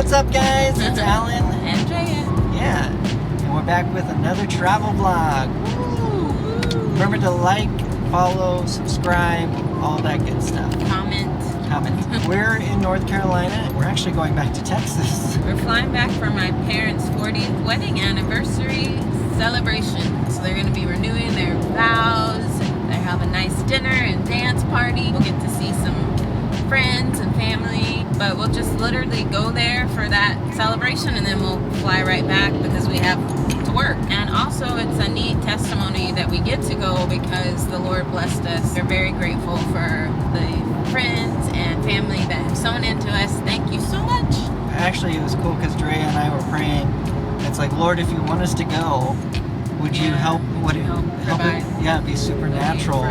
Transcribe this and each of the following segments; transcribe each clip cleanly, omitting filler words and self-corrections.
What's up, guys? It's Alan and Drea. Yeah, and we're back with another travel vlog. Woo. Remember to like, follow, subscribe, all that good stuff. Comment. We're in North Carolina. We're actually going back to Texas. We're flying back for my parents' 40th wedding anniversary celebration. So they're going to be renewing their vows. They have a nice dinner and dance party. We'll get to see some friends and family, but we'll just literally go there for that celebration and then we'll fly right back because we have to work. And also it's a neat testimony that we get to go because the Lord blessed us. We're very grateful for the friends and family that have sown into us. Thank you so much. Actually, it was cool because Drea and I were praying. It's like, Lord, if you want us to go, would you help? Would help provide? Yeah, be supernatural.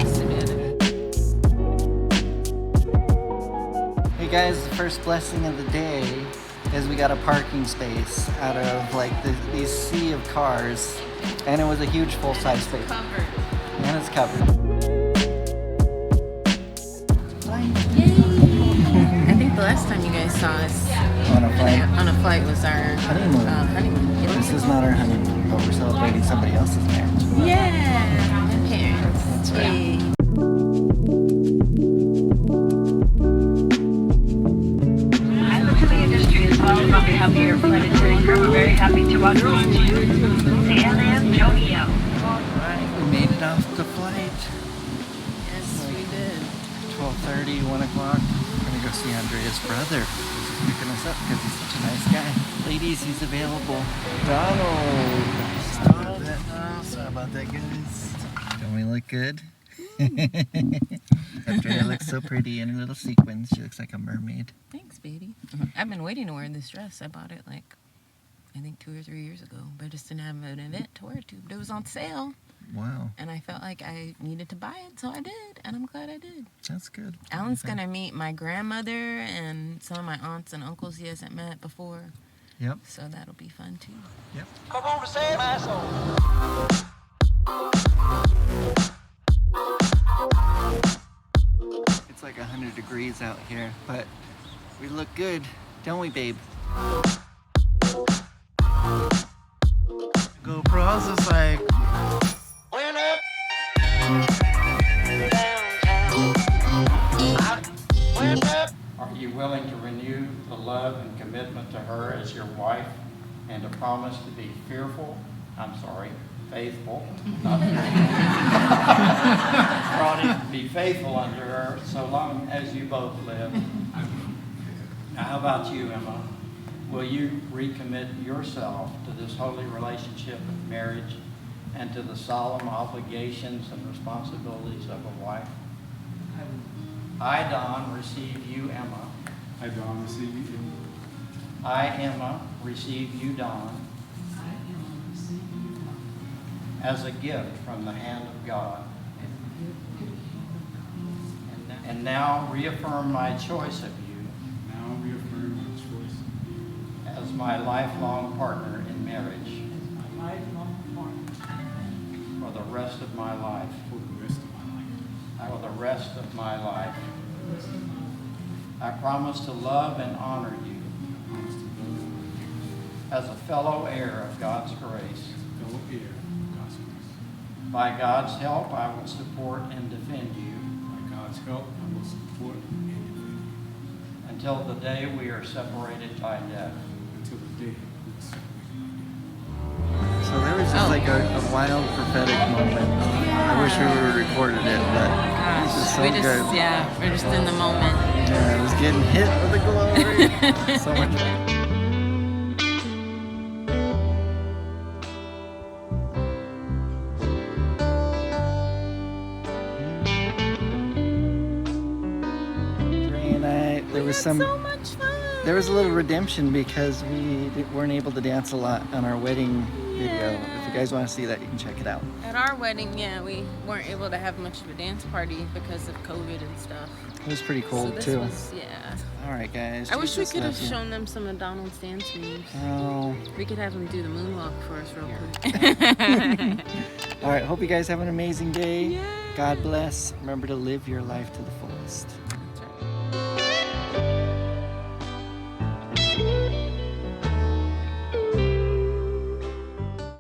Hey guys, the first blessing of the day is we got a parking space out of like these sea of cars, and it was a huge full-size space. Covered. And it's covered. Yay! I think the last time you guys saw us on a flight was our honeymoon. This is not our honeymoon, but we're celebrating somebody else's marriage. Yeah, my parents. That's right. Yay. On behalf of your flight attendant crew, we're very happy to welcome you to Tokyo. Alright, we made it off the flight. Yes, we did. 12:30, 1 o'clock. We're gonna go see Andrea's brother. He's picking us up because he's such a nice guy. Ladies, he's available. Donald! Sorry about that, guys. Don't we look good? Andrea looks so pretty in her little sequins. She looks like a mermaid. Thanks, baby. I've been waiting to wear this dress. I bought it like, I think 2 or 3 years ago, but I just didn't have an event to wear it to. But it was on sale. Wow. And I felt like I needed to buy it, so I did. And I'm glad I did. That's good. Alan's going to meet my grandmother and some of my aunts and uncles he hasn't met before. Yep. So that'll be fun, too. Yep. Come on to save my soul. It's like 100 degrees out here, but we look good, don't we, babe? GoPro's is like... Went up, went up. Are you willing to renew the love and commitment to her as your wife and to promise to be faithful, not fearful, be faithful unto her so long as you both live? Now, how about you, Emma? Will you recommit yourself to this holy relationship of marriage and to the solemn obligations and responsibilities of a wife? I, Don, receive you, Emma. I, Don, receive you, Emma. I, Emma, receive you, Don, as a gift from the hand of God. And now reaffirm my choice of you Now reaffirm my choice as my lifelong partner in marriage for the rest of my life. for the rest of my life. For the rest of my life. I promise to love and honor you I promise to love you as a fellow heir of God's grace. as a fellow heir of God's grace. By God's help, I will support and defend you By God's help, I will support and defend you until the day we are separated by death. until the day we are separated. So there was just like a wild prophetic moment. I wish we would have recorded it, but this is so good. We're just in the moment. Yeah, I was getting hit with the glory. So much. So much fun. There was a little redemption because we weren't able to dance a lot on our wedding video. If you guys want to see that, you can check it out. At our wedding, yeah, we weren't able to have much of a dance party because of COVID and stuff. It was pretty cold, so this too. Was, yeah. All right, guys. I wish we Jesus could have loves you. shown them some of Donald's dance moves. Oh. We could have them do the moonwalk for us real quick. All right, hope you guys have an amazing day. Yay. God bless. Remember to live your life to the fullest.